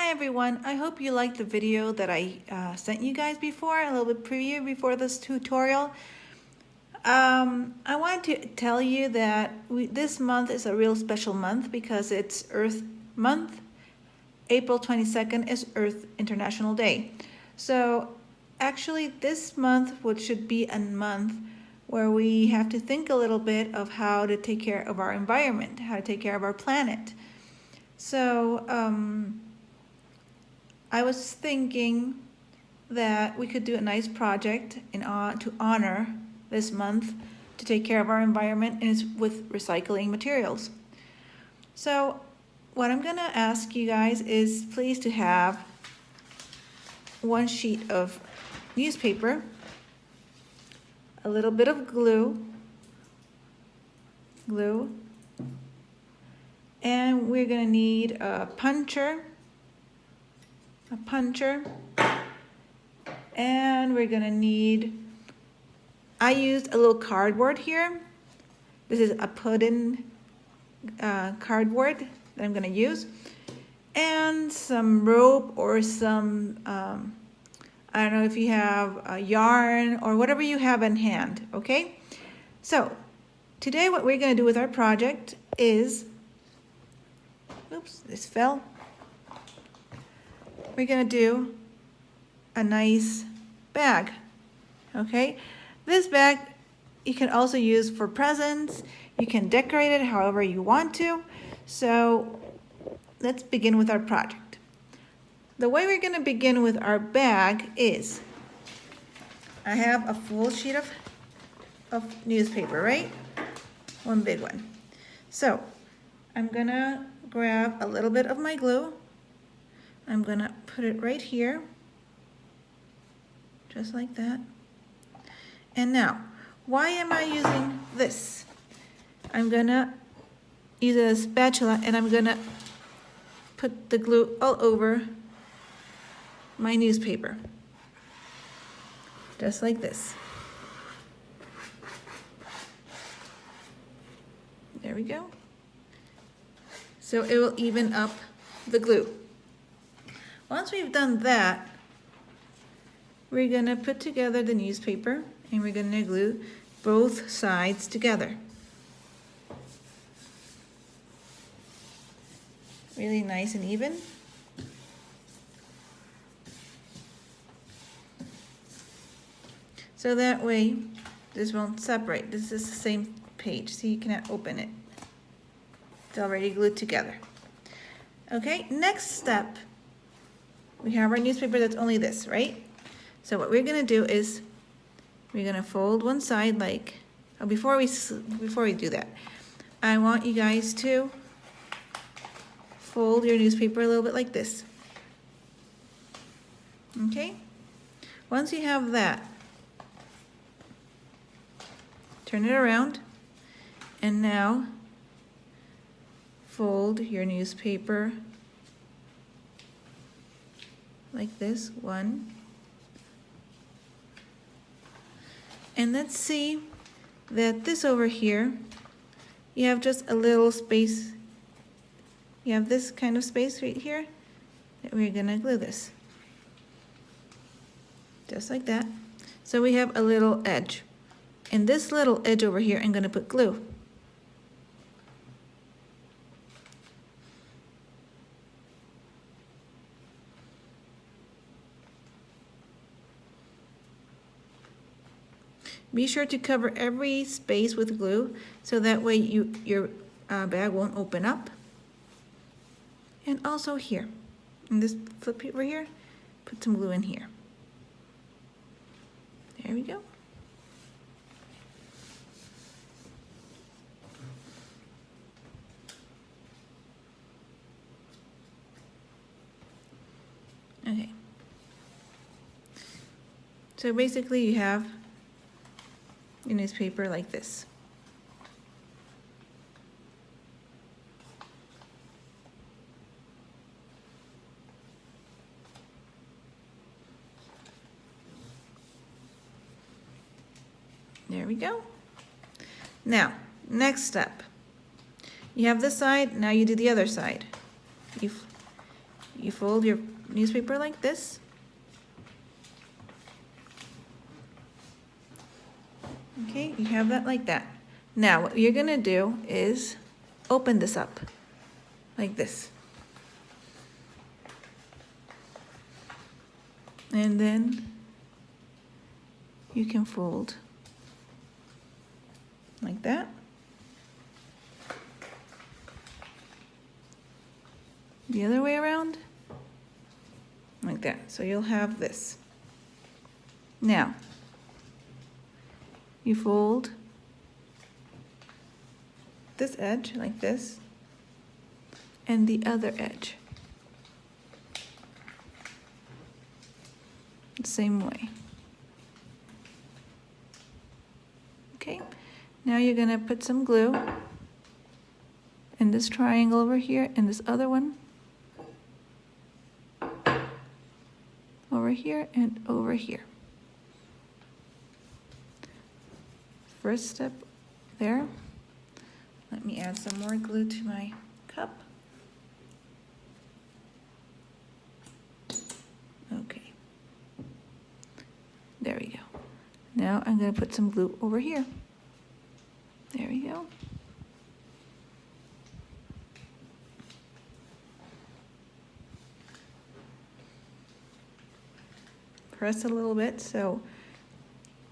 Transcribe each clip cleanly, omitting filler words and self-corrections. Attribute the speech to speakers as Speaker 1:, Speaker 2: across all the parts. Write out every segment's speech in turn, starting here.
Speaker 1: Hi everyone, I hope you liked the video that I sent you guys before, a little bit preview before this tutorial. I wanted to tell you that this month is a real special month because it's Earth Month. April 22nd is Earth International Day. So actually this month should be a month where we have to think a little bit of how to take care of our environment, how to take care of our planet. So I was thinking that we could do a nice project to honor this month to take care of our environment, and it's with recycling materials. So what I'm going to ask you guys is please to have one sheet of newspaper, a little bit of glue, and we're going to need a puncher, and we're going to need, I used a little cardboard here. This is a pudding cardboard that I'm going to use, and some rope or some, I don't know if you have a yarn or whatever you have in hand, okay? So today what we're going to do with our project is, oops, this fell. We're going to do a nice bag, okay? This bag you can also use for presents. You can decorate it however you want to. So let's begin with our project. The way we're going to begin with our bag is, I have a full sheet of newspaper, right? One big one. So I'm going to grab a little bit of my glue. I'm going to put it right here, just like that. And now, why am I using this? I'm going to use a spatula and I'm going to put the glue all over my newspaper, just like this. There we go. So it will even up the glue. Once we've done that, we're going to put together the newspaper and we're going to glue both sides together. Really nice and even. So that way this won't separate. This is the same page, so you cannot open it. It's already glued together. Okay, next step. We have our newspaper that's only this, right? So what we're going to do is we're going to fold one side like, oh, before we do that, I want you guys to fold your newspaper a little bit like this. Okay? Once you have that, turn it around and now fold your newspaper like this, one. And let's see that this over here, you have just a little space. You have this kind of space right here that we're gonna glue this. Just like that. So we have a little edge. And this little edge over here, I'm gonna put glue. Be sure to cover every space with glue so that way your bag won't open up. And also here, in this flip over here, put some glue in here. There we go. Okay. So basically you have your newspaper like this. There we go. Now, next step. You have this side, now you do the other side. You you fold your newspaper like this. Okay, you have that like that. Now, what you're gonna do is open this up like this. And then you can fold like that. The other way around, like that. So you'll have this. Now, you fold this edge like this, and the other edge the same way. Okay, now you're gonna put some glue in this triangle over here and this other one over here and over here. First step there. Let me add some more glue to my cup. Okay. There we go. Now I'm going to put some glue over here. There we go. Press a little bit so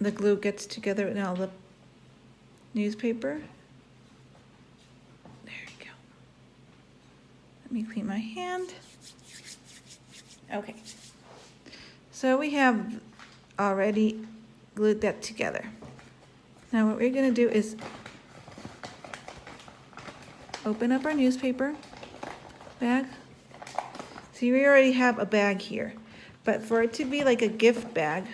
Speaker 1: the glue gets together in all the newspaper. There you go. Let me clean my hand. Okay. So we have already glued that together. Now what we're going to do is open up our newspaper bag. See, we already have a bag here, but for it to be like a gift bag,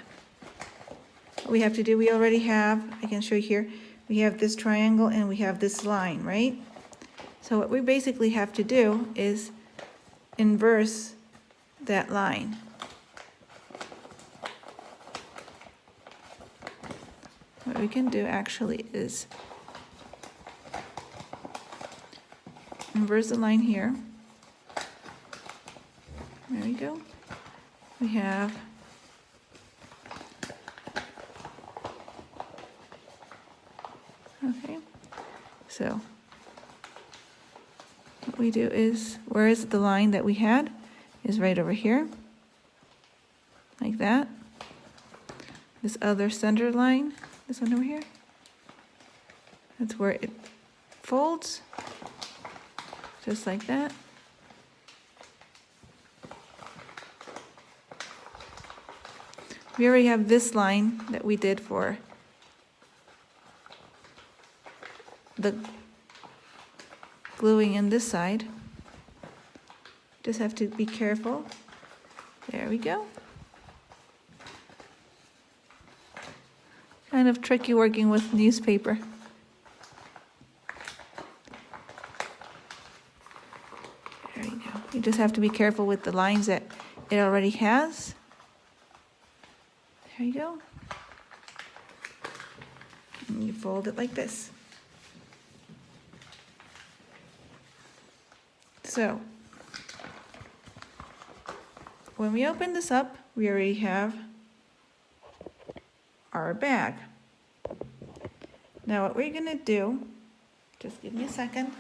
Speaker 1: what we have to do, we already have, I can show you here, we have this triangle and we have this line, right? So what we basically have to do is inverse that line. What we can do actually is inverse the line here. There we go. We have okay. So what we do is, where is the line that we had? Is right over here, like that. This other center line, this one over here, that's where it folds, just like that. We already have this line that we did for the gluing in this side. Just have to be careful. There we go. Kind of tricky working with newspaper. There you go. You just have to be careful with the lines that it already has. There you go. And you fold it like this. So, when we open this up, we already have our bag. Now what we're going to do, just give me a second,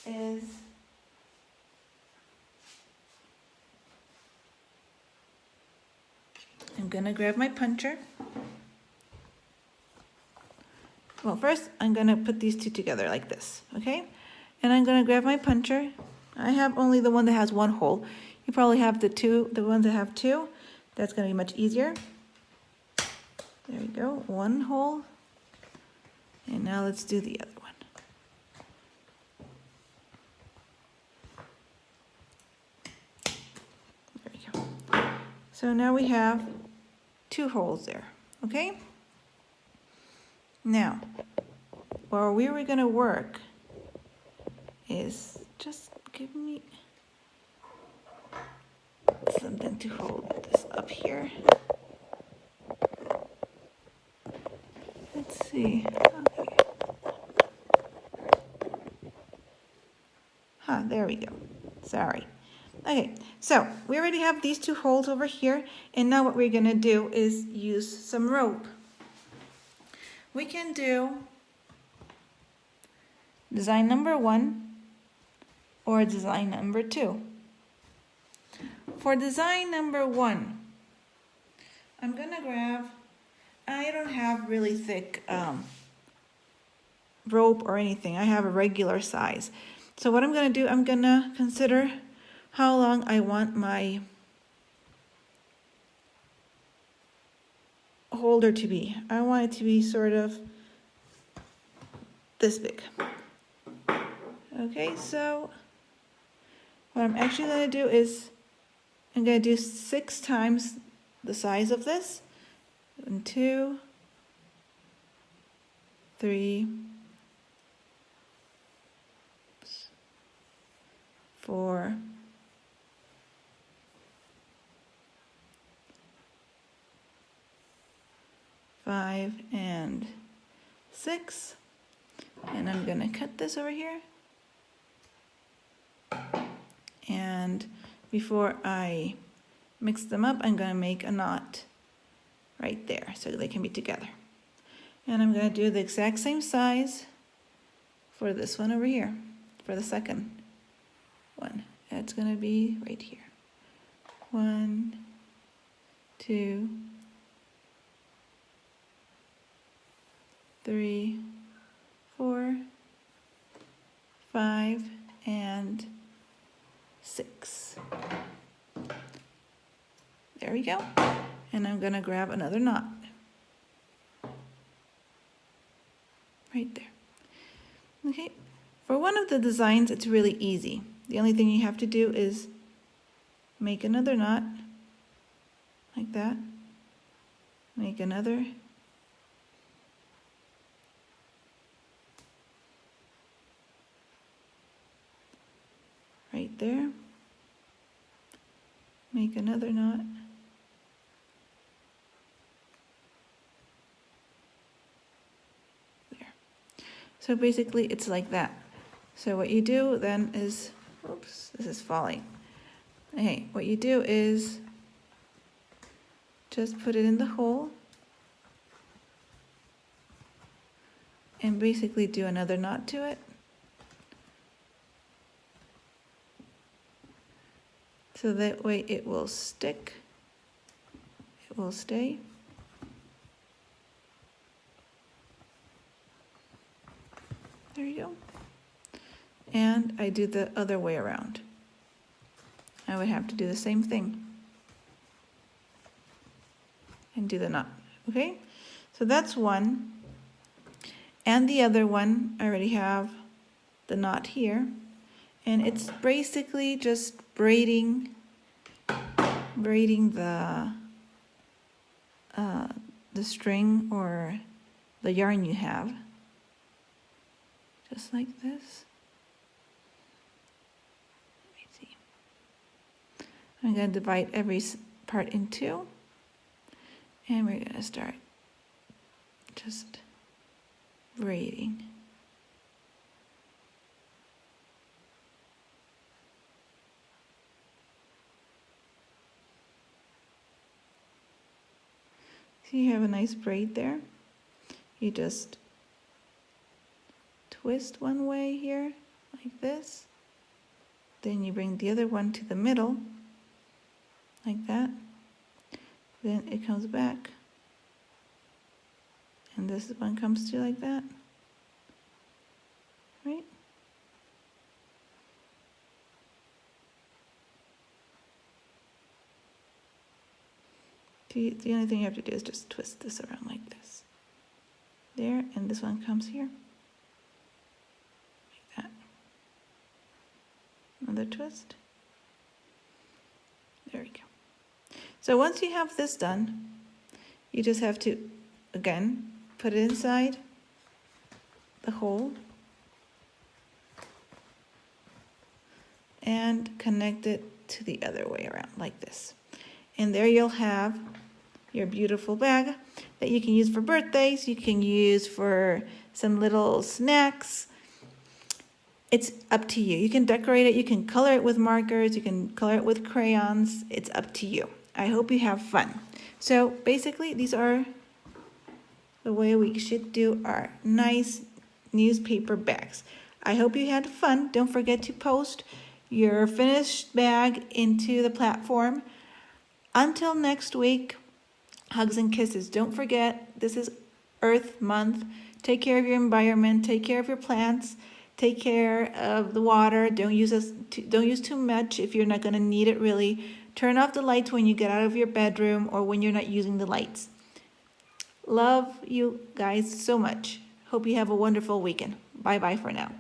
Speaker 1: is I'm going to grab my puncher. Well, first I'm going to put these two together like this, okay? And I'm going to grab my puncher. I have only the one that has one hole. You probably have the ones that have two. That's going to be much easier. There we go, one hole. And now let's do the other one. There we go. So now we have two holes there, okay? Now, where we were going to work is, just give me something to hold this up here. Let's see. Okay. There we go. Sorry. Okay, so we already have these two holes over here, and now what we're gonna do is use some rope. We can do design number 1 or design number 2. For design number 1, I'm gonna grab, I don't have really thick rope or anything. I have a regular size. So what I'm gonna do, I'm gonna consider how long I want my holder to be. I want it to be sort of this big. Okay, so what I'm actually going to do is I'm going to do 6 times the size of this. 1, 2, 3, 4, 5, and 6. And I'm going to cut this over here. And before I mix them up, I'm going to make a knot right there so they can be together. And I'm going to do the exact same size for this one over here, for the second one. It's going to be right here. 1, 2, 3, 4, 5, and 6. There we go. And I'm going to grab another knot right there. Okay, for one of the designs, it's really easy. The only thing you have to do is make another knot like that. Make another. Right there. Make another knot. There. So basically it's like that. So what you do then is, oops, this is falling. Okay, what you do is just put it in the hole and basically do another knot to it. So that way it will stick, it will stay. There you go. And I do the other way around. I would have to do the same thing and do the knot, okay? So that's one. And the other one, I already have the knot here. And it's basically just braiding the string or the yarn you have, just like this. Let me see. I'm going to divide every part in 2, and we're going to start just braiding. See, you have a nice braid there. You just twist one way here, like this. Then you bring the other one to the middle, like that. Then it comes back. And this one comes to like that. Right? The only thing you have to do is just twist this around like this. There, and this one comes here. Like that. Another twist. There we go. So once you have this done, you just have to, again, put it inside the hole and connect it to the other way around, like this. And there you'll have your beautiful bag that you can use for birthdays, you can use for some little snacks. it's up to you. You can decorate it, you can color it with markers, you can color it with crayons. It's up to you. I hope you have fun. So basically, these are the way we should do our nice newspaper bags. I hope you had fun. Don't forget to post your finished bag into the platform. Until next week, hugs and kisses. Don't forget, this is Earth Month. Take care of your environment, take care of your plants, take care of the water. Don't use too much if you're not going to need it really. Turn off the lights when you get out of your bedroom or when you're not using the lights. Love you guys so much. Hope you have a wonderful weekend. Bye-bye for now.